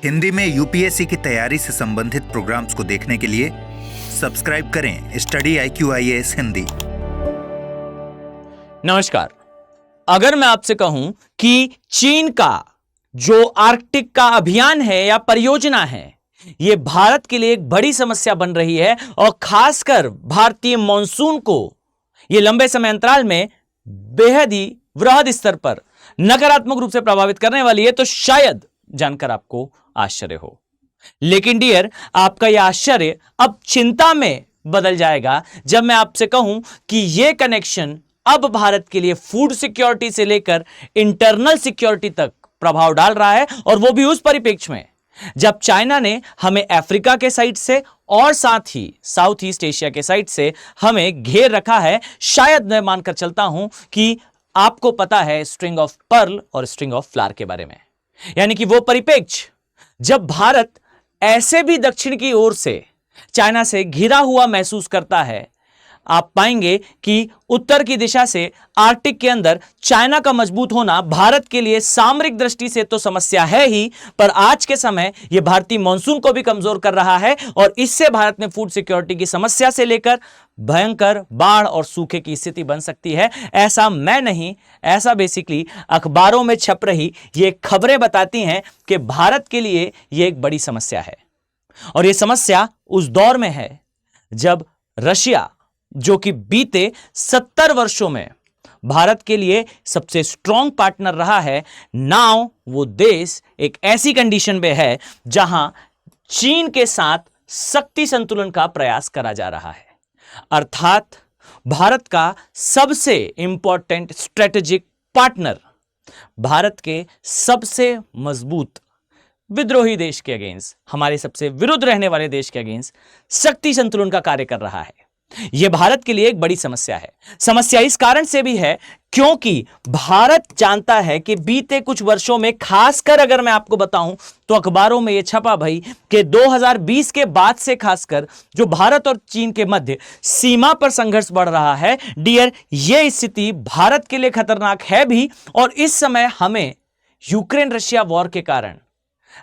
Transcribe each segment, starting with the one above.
हिंदी में यूपीएससी की तैयारी से संबंधित प्रोग्राम्स को देखने के लिए सब्सक्राइब करें स्टडी IQ IAS हिंदी। नमस्कार। अगर मैं आपसे कहूं कि चीन का जो आर्कटिक का अभियान है या परियोजना है, यह भारत के लिए एक बड़ी समस्या बन रही है और खासकर भारतीय मॉनसून को यह लंबे समय अंतराल में बेहद ही वृहद स्तर पर नकारात्मक रूप से प्रभावित करने वाली है, तो शायद जानकर आपको आश्चर्य हो। लेकिन डियर, आपका यह आश्चर्य अब चिंता में बदल जाएगा जब मैं आपसे कहूं कि यह कनेक्शन अब भारत के लिए फूड सिक्योरिटी से लेकर इंटरनल सिक्योरिटी तक प्रभाव डाल रहा है, और वो भी उस परिप्रेक्ष्य में जब चाइना ने हमें अफ्रीका के साइड से और साथ ही साउथ ईस्ट एशिया के साइड से हमें घेर रखा है। शायद मैं मानकर चलता हूं कि आपको पता है स्ट्रिंग ऑफ पर्ल और स्ट्रिंग ऑफ फ्लावर के बारे में, यानी कि वो परिप्रेक्ष्य जब भारत ऐसे भी दक्षिण की ओर से चाइना से घिरा हुआ महसूस करता है। आप पाएंगे कि उत्तर की दिशा से आर्कटिक के अंदर चाइना का मजबूत होना भारत के लिए सामरिक दृष्टि से तो समस्या है ही, पर आज के समय यह भारतीय मॉनसून को भी कमजोर कर रहा है, और इससे भारत में फूड सिक्योरिटी की समस्या से लेकर भयंकर बाढ़ और सूखे की स्थिति बन सकती है। ऐसा मैं नहीं, ऐसा बेसिकली अखबारों में छप रही ये खबरें बताती हैं कि भारत के लिए यह एक बड़ी समस्या है। और यह समस्या उस दौर में है जब रशिया, जो कि बीते 70 वर्षों में भारत के लिए सबसे स्ट्रॉन्ग पार्टनर रहा है, नाउ वो देश एक ऐसी कंडीशन में है जहां चीन के साथ शक्ति संतुलन का प्रयास करा जा रहा है। अर्थात भारत का सबसे इंपॉर्टेंट स्ट्रेटेजिक पार्टनर भारत के सबसे मजबूत विद्रोही देश के अगेंस्ट, हमारे सबसे विरुद्ध रहने वाले देश के अगेंस्ट शक्ति संतुलन का कार्य कर रहा है। यह भारत के लिए एक बड़ी समस्या है। समस्या इस कारण से भी है क्योंकि भारत जानता है कि बीते कुछ वर्षों में, खासकर अगर मैं आपको बताऊं तो अखबारों में यह छपा भाई कि 2020 के बाद से खासकर जो भारत और चीन के मध्य सीमा पर संघर्ष बढ़ रहा है, डियर, यह स्थिति भारत के लिए खतरनाक है भी। और इस समय हमें यूक्रेन रशिया वॉर के कारण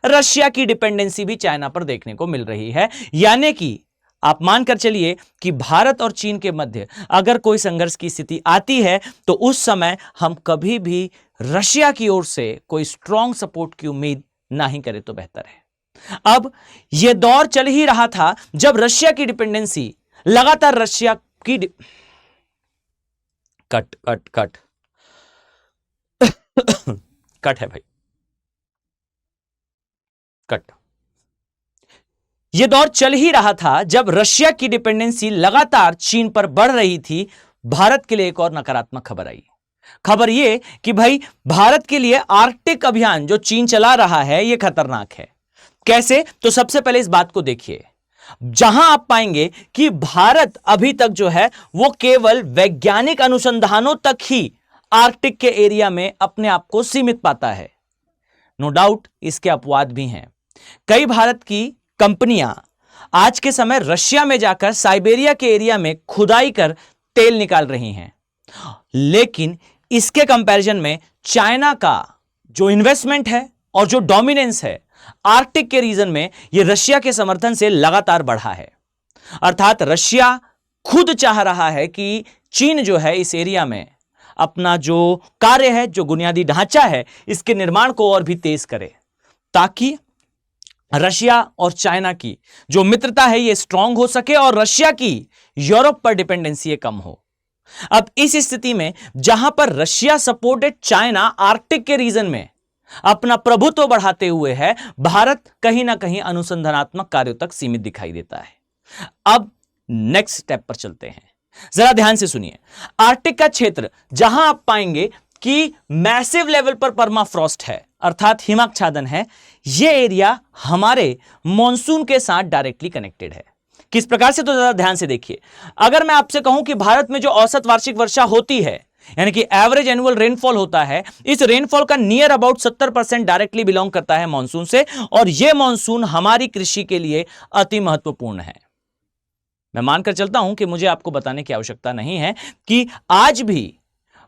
रशिया की डिपेंडेंसी भी चाइना पर देखने को मिल रही है। यानी कि आप मानकर चलिए कि भारत और चीन के मध्य अगर कोई संघर्ष की स्थिति आती है तो उस समय हम कभी भी रशिया की ओर से कोई स्ट्रॉन्ग सपोर्ट की उम्मीद नहीं करें तो बेहतर है। अब यह दौर चल ही रहा था जब रशिया की डिपेंडेंसी लगातार रशिया की कट है भाई, कट। यह दौर चल ही रहा था जब रशिया की डिपेंडेंसी लगातार चीन पर बढ़ रही थी। भारत के लिए एक और नकारात्मक खबर आई। खबर यह कि भाई भारत के लिए आर्कटिक अभियान जो चीन चला रहा है यह खतरनाक है। कैसे? तो सबसे पहले इस बात को देखिए, जहां आप पाएंगे कि भारत अभी तक जो है वो केवल वैज्ञानिक अनुसंधानों तक ही आर्कटिक के एरिया में अपने आप को सीमित पाता है। नो डाउट इसके अपवाद भी हैं। कई भारत की कंपनियां आज के समय रशिया में जाकर साइबेरिया के एरिया में खुदाई कर तेल निकाल रही हैं, लेकिन इसके कंपैरिजन में चाइना का जो इन्वेस्टमेंट है और जो डोमिनेंस है आर्कटिक के रीजन में, यह रशिया के समर्थन से लगातार बढ़ा है। अर्थात रशिया खुद चाह रहा है कि चीन जो है इस एरिया में अपना जो कार्य है, जो बुनियादी ढांचा है, इसके निर्माण को और भी तेज करे, ताकि रशिया और चाइना की जो मित्रता है यह स्ट्रांग हो सके और रशिया की यूरोप पर डिपेंडेंसी कम हो। अब इस स्थिति में जहां पर रशिया सपोर्टेड चाइना आर्कटिक के रीजन में अपना प्रभुत्व बढ़ाते हुए है, भारत कहीं ना कहीं अनुसंधानात्मक कार्यों तक सीमित दिखाई देता है। अब नेक्स्ट स्टेप पर चलते हैं, जरा ध्यान से सुनिए। आर्कटिक का क्षेत्र जहां आप पाएंगे कि मैसिव लेवल पर परमाफ्रॉस्ट है, अर्थात हिमाच्छादन है, यह एरिया हमारे मॉनसून के साथ डायरेक्टली कनेक्टेड है। किस प्रकार से? तो जरा ध्यान से देखिए। अगर मैं आपसे कहूं कि भारत में जो औसत वार्षिक वर्षा होती है, यानी कि एवरेज एनुअल रेनफॉल होता है, इस रेनफॉल का नियर अबाउट 70% डायरेक्टली बिलोंग करता है मॉनसून से, और यह मॉनसून हमारी कृषि के लिए अति महत्वपूर्ण है। मैं मानकर चलता हूं कि मुझे आपको बताने की आवश्यकता नहीं है कि आज भी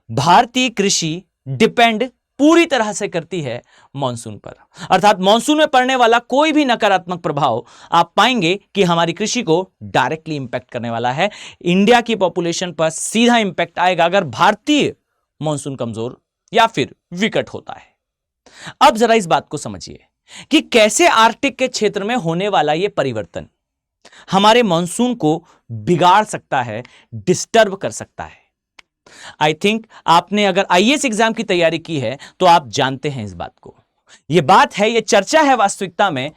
भारतीय कृषि डिपेंड पूरी तरह से करती है मॉनसून पर। अर्थात मॉनसून में पड़ने वाला कोई भी नकारात्मक प्रभाव आप पाएंगे कि हमारी कृषि को डायरेक्टली इंपैक्ट करने वाला है। इंडिया की पॉपुलेशन पर सीधा इंपैक्ट आएगा अगर भारतीय मॉनसून कमजोर या फिर विकट होता है। अब जरा इस बात को समझिए कि कैसे आर्कटिक के क्षेत्र में होने वाला यह परिवर्तन हमारे मॉनसून को बिगाड़ सकता है, डिस्टर्ब कर सकता है। आई थिंक आपने अगर आईएएस एग्जाम की तैयारी की है तो आप जानते हैं इस बात को। यह बात है, यह चर्चा है वास्तविकता में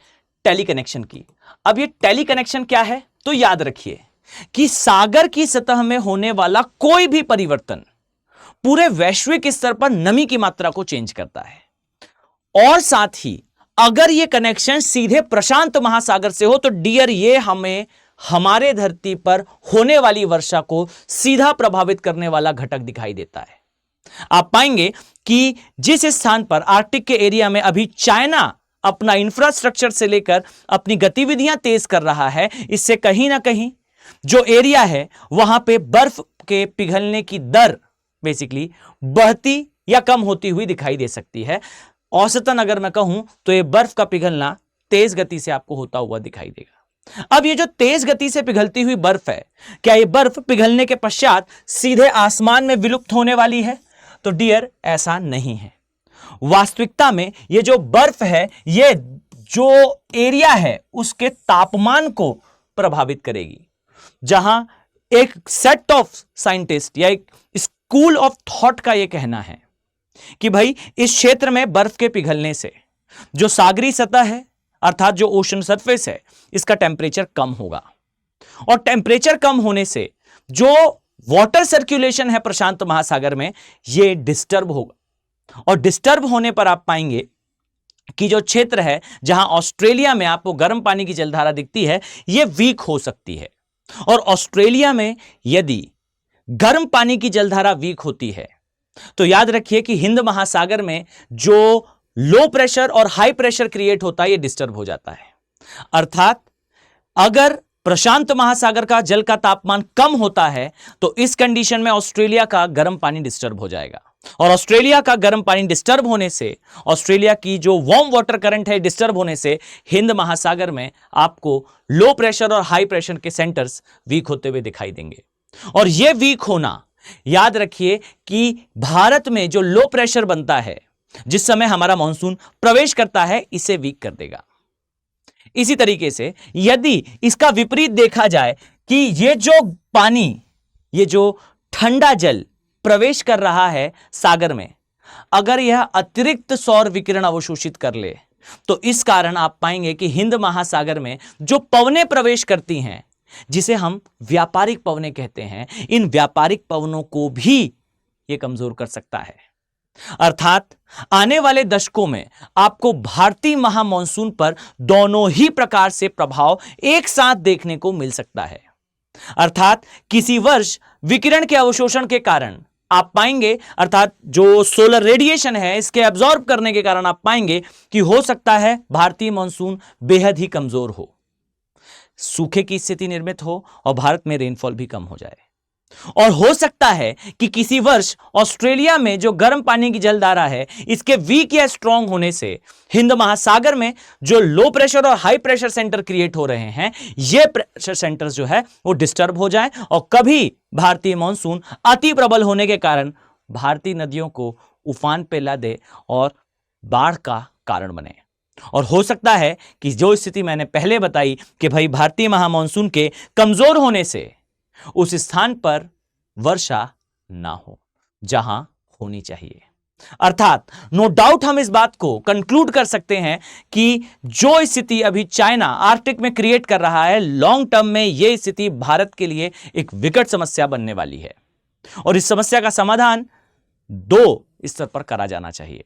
टेली कनेक्शन की। अब यह टेली कनेक्शन क्या है, तो याद रखिए कि सागर की सतह में होने वाला कोई भी परिवर्तन पूरे वैश्विक स्तर पर नमी की मात्रा को चेंज करता है। और साथ ही अगर यह कनेक्शन सीधे प्रशांत महासागर से हो तो डियर ये हमें हमारे धरती पर होने वाली वर्षा को सीधा प्रभावित करने वाला घटक दिखाई देता है। आप पाएंगे कि जिस स्थान पर आर्कटिक के एरिया में अभी चाइना अपना इंफ्रास्ट्रक्चर से लेकर अपनी गतिविधियां तेज कर रहा है, इससे कहीं ना कहीं जो एरिया है वहां पे बर्फ के पिघलने की दर बेसिकली बढ़ती या कम होती हुई दिखाई दे सकती है। औसतन अगर मैं कहूं तो यह बर्फ का पिघलना तेज गति से आपको होता हुआ दिखाई देगा। अब ये जो तेज गति से पिघलती हुई बर्फ है, क्या ये बर्फ पिघलने के पश्चात सीधे आसमान में विलुप्त होने वाली है? तो डियर ऐसा नहीं है। वास्तविकता में ये जो बर्फ है, ये जो एरिया है उसके तापमान को प्रभावित करेगी। जहां एक सेट ऑफ साइंटिस्ट या एक स्कूल ऑफ थॉट का यह कहना है कि भाई इस क्षेत्र में बर्फ के पिघलने से जो सागरी सतह है अर्थात जो ओशन सरफेस है, इसका टेम्परेचर कम होगा और टेम्परेचर कम होने से जो वाटर सर्कुलेशन है प्रशांत महासागर में ये डिस्टर्ब होगा। और डिस्टर्ब होने पर आप पाएंगे कि जो क्षेत्र है जहां ऑस्ट्रेलिया में आपको गर्म पानी की जलधारा दिखती है, यह वीक हो सकती है। और ऑस्ट्रेलिया में यदि गर्म पानी की जलधारा वीक होती है तो याद रखिए कि हिंद महासागर में जो लो प्रेशर और हाई प्रेशर क्रिएट होता है, यह डिस्टर्ब हो जाता है। अर्थात अगर प्रशांत महासागर का जल का तापमान कम होता है तो इस कंडीशन में ऑस्ट्रेलिया का गर्म पानी डिस्टर्ब हो जाएगा। और ऑस्ट्रेलिया का गर्म पानी डिस्टर्ब होने से, ऑस्ट्रेलिया की जो वार्म वाटर करंट है डिस्टर्ब होने से हिंद महासागर में आपको लो प्रेशर और हाई प्रेशर के सेंटर्स वीक होते हुए दिखाई देंगे। और यह वीक होना, याद रखिए कि भारत में जो लो प्रेशर बनता है जिस समय हमारा मानसून प्रवेश करता है, इसे वीक कर देगा। इसी तरीके से यदि इसका विपरीत देखा जाए कि ये जो पानी, ये जो ठंडा जल प्रवेश कर रहा है सागर में, अगर यह अतिरिक्त सौर विकिरण अवशोषित कर ले तो इस कारण आप पाएंगे कि हिंद महासागर में जो पवनें प्रवेश करती हैं, जिसे हम व्यापारिक पवनें कहते हैं, इन व्यापारिक पवनों को भी यह कमजोर कर सकता है। अर्थात आने वाले दशकों में आपको भारतीय महामॉनसून पर दोनों ही प्रकार से प्रभाव एक साथ देखने को मिल सकता है। अर्थात किसी वर्ष विकिरण के अवशोषण के कारण आप पाएंगे, अर्थात जो सोलर रेडिएशन है इसके एब्जॉर्ब करने के कारण आप पाएंगे कि हो सकता है भारतीय मॉनसून बेहद ही कमजोर हो, सूखे की स्थिति निर्मित हो और भारत में रेनफॉल भी कम हो जाए। और हो सकता है कि किसी वर्ष ऑस्ट्रेलिया में जो गर्म पानी की जलधारा है, इसके वीक या स्ट्रांग होने से हिंद महासागर में जो लो प्रेशर और हाई प्रेशर सेंटर क्रिएट हो रहे हैं, ये प्रेशर सेंटर्स जो है वो डिस्टर्ब हो जाए और कभी भारतीय मॉनसून अति प्रबल होने के कारण भारतीय नदियों को उफान पे ला दे और बाढ़ का कारण बने। और हो सकता है कि जो स्थिति मैंने पहले बताई कि भाई भारतीय महामॉनसून के कमजोर होने से उस स्थान पर वर्षा ना हो जहां होनी चाहिए। अर्थात नो डाउट हम इस बात को कंक्लूड कर सकते हैं कि जो स्थिति अभी चाइना आर्कटिक में क्रिएट कर रहा है, लॉन्ग टर्म में यह स्थिति भारत के लिए एक विकट समस्या बनने वाली है और इस समस्या का समाधान दो स्तर पर करा जाना चाहिए।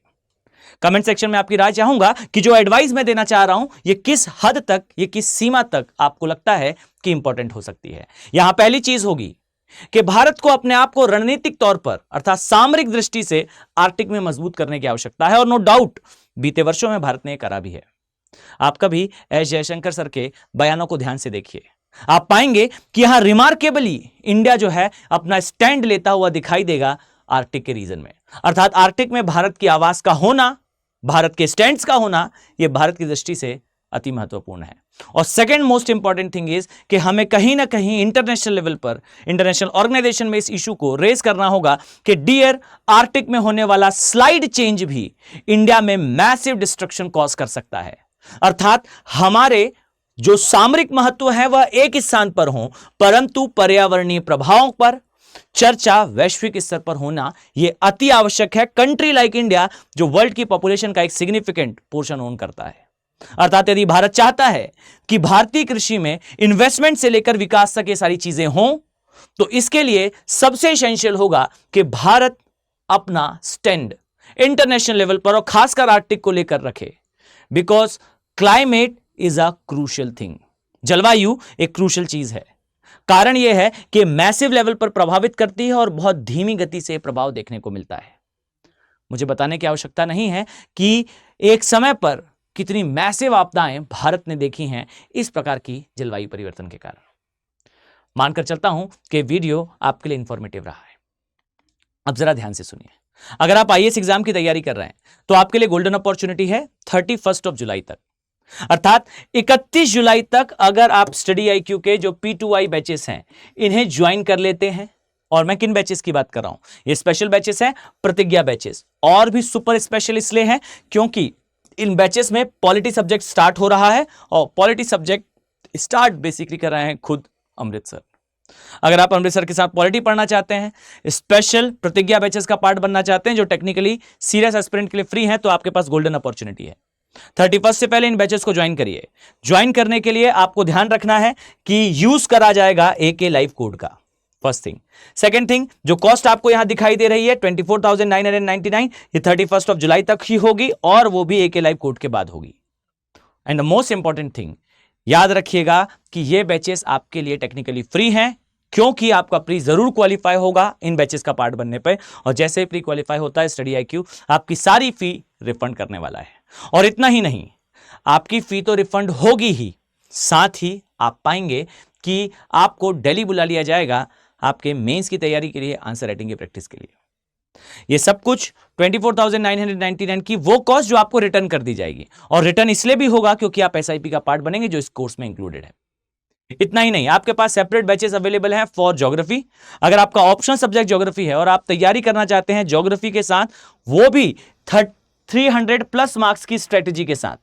कमेंट सेक्शन में आपकी राय चाहूंगा कि जो एडवाइस मैं देना चाह रहा हूं ये किस हद तक, ये किस सीमा तक आपको लगता है कि इंपॉर्टेंट हो सकती है। यहां पहली चीज होगी कि भारत को अपने आप को रणनीतिक तौर पर अर्थात सामरिक दृष्टि से आर्कटिक में मजबूत करने की आवश्यकता है और नो डाउट बीते वर्षों में भारत ने यह करा भी है। आप कभी एस जयशंकर सर के बयानों को ध्यान से देखिए, आप पाएंगे कि यहां रिमार्केबली इंडिया जो है अपना स्टैंड लेता हुआ दिखाई देगा आर्कटिक के रीजन में। अर्थात आर्कटिक में भारत की आवाज का होना, भारत के स्टैंड्स का होना, यह भारत की दृष्टि से अति महत्वपूर्ण है। और second most important thing is कि हमें कहीं ना कहीं इंटरनेशनल लेवल पर, इंटरनेशनल ऑर्गेनाइजेशन में इस इशू को रेज करना होगा कि डियर, आर्कटिक में होने वाला स्लाइड चेंज भी इंडिया में मैसिव डिस्ट्रक्शन कॉज कर सकता है। अर्थात हमारे जो सामरिक महत्व है वह एक स्थान पर हो, परंतु पर्यावरणीय प्रभावों पर चर्चा वैश्विक स्तर पर होना यह अति आवश्यक है। कंट्री लाइक इंडिया जो वर्ल्ड की पॉपुलेशन का एक सिग्निफिकेंट पोर्शन ओन करता है। अर्थात यदि भारत चाहता है कि भारतीय कृषि में इन्वेस्टमेंट से लेकर विकास तक ये सारी चीजें हों, तो इसके लिए सबसे एसेंशियल होगा कि भारत अपना स्टैंड इंटरनेशनल लेवल पर और खासकर आर्कटिक को लेकर रखे। Because climate is a crucial thing. जलवायु एक क्रूशियल चीज है। कारण यह है कि मैसिव लेवल पर प्रभावित करती है और बहुत धीमी गति से प्रभाव देखने को मिलता है। मुझे बताने की आवश्यकता नहीं है कि एक समय पर कितनी मैसिव आपदाएं भारत ने देखी हैं इस प्रकार की जलवायु परिवर्तन के कारण। मानकर चलता हूं कि वीडियो आपके लिए इंफॉर्मेटिव रहा है। अब जरा ध्यान से सुनिए। अगर आप आईएएस एग्जाम की तैयारी कर रहे हैं तो आपके लिए गोल्डन अपॉर्चुनिटी है 31 जुलाई तक, अर्थात 31 जुलाई तक अगर आप स्टडी आईक्यू के जो P2I बैचेस हैं इन्हें ज्वाइन कर लेते हैं। और मैं किन बैचेस की बात कर रहा हूं? ये स्पेशल बैचेस हैं, प्रतिज्ञा बैचेस। और भी सुपर स्पेशल इसलिए हैं क्योंकि इन बैचेस में पॉलिटी सब्जेक्ट स्टार्ट हो रहा है और पॉलिटी सब्जेक्ट स्टार्ट बेसिकली कर रहे हैं खुद अमृतसर। अगर आप अमृतसर के साथ पॉलिटी पढ़ना चाहते हैं, स्पेशल प्रतिज्ञा बैचेस का पार्ट बनना चाहते हैं जो टेक्निकली सीरियस एस्पिरेंट के लिए फ्री है, तो आपके पास गोल्डन अपॉर्चुनिटी है। 31 से पहले इन बैचेस को ज्वाइन करिए। ज्वाइन करने के लिए आपको ध्यान रखना है कि यूज करा जाएगा AK लाइव कोड का, फर्स्ट थिंग। सेकंड थिंग, जो कॉस्ट आपको यहां दिखाई दे रही है 24,999, ये 31 जुलाई तक ही होगी और वो भी AK लाइव कोड के बाद होगी। And the most important thing, याद रखिएगा कि ये बैचेस आपके लिए टेक्निकली फ्री हैं क्योंकि आपका प्री जरूर क्वालिफाई होगा इन बैचेस का पार्ट बनने पे। और जैसे ही प्री क्वालिफाई होता है स्टडी आईक्यू आपकी सारी फी रिफंड करने वाला है। और इतना ही नहीं, आपकी फी तो रिफंड होगी ही, साथ ही आप पाएंगे कि आपको दिल्ली बुला लिया जाएगा आपके मेंस की तैयारी के लिए, आंसर राइटिंग की प्रैक्टिस के लिए। ये सब कुछ 24,999 की वो कॉस्ट जो आपको रिटर्न कर दी जाएगी। और रिटर्न इसलिए भी होगा क्योंकि आप SIP का पार्ट बनेंगे जो इस कोर्स में इंक्लूडेड है। इतना ही नहीं, आपके पास सेपरेट बैचेस अवेलेबल हैं फॉर ज्योग्राफी। अगर आपका ऑप्शनल सब्जेक्ट ज्योग्राफी है और आप तैयारी करना चाहते हैं ज्योग्राफी के साथ, वो भी 300+ मार्क्स की स्ट्रेटेजी के साथ,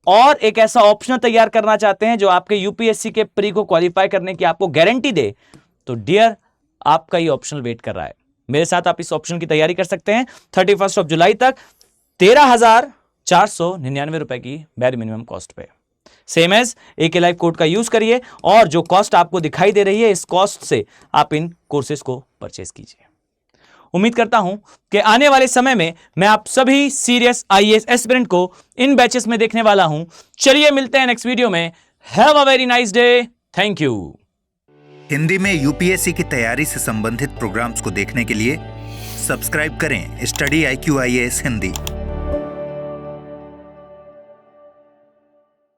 और एक ऐसा ऑप्शन तैयार करना चाहते हैं जो आपके UPSC के प्री को क्वालिफाई करने की आपको गारंटी दे, तो डियर आपका ये ऑप्शन वेट कर रहा है। मेरे साथ आप इस ऑप्शन की तैयारी कर सकते हैं 31 जुलाई तक 13,499 रुपए की बैर मिनिमम कॉस्ट पे। Same as AK live code का यूज करिए और जो कॉस्ट आपको दिखाई दे रही है इस कॉस्ट से आप इन कोर्सेज को परचेज कीजिए। उम्मीद करता हूं कि आने वाले समय में मैं आप सभी सीरियस IAS एस्पिरेंट को इन बैचेस में देखने वाला हूं। चलिए मिलते हैं नेक्स्ट वीडियो में। Have a very nice day. Thank you. Hindi में UPSC की तैयारी से संबंधित प्रोग्राम्स को देखने के लिए सब्सक्राइब करें स्टडी IQ IAS हिंदी।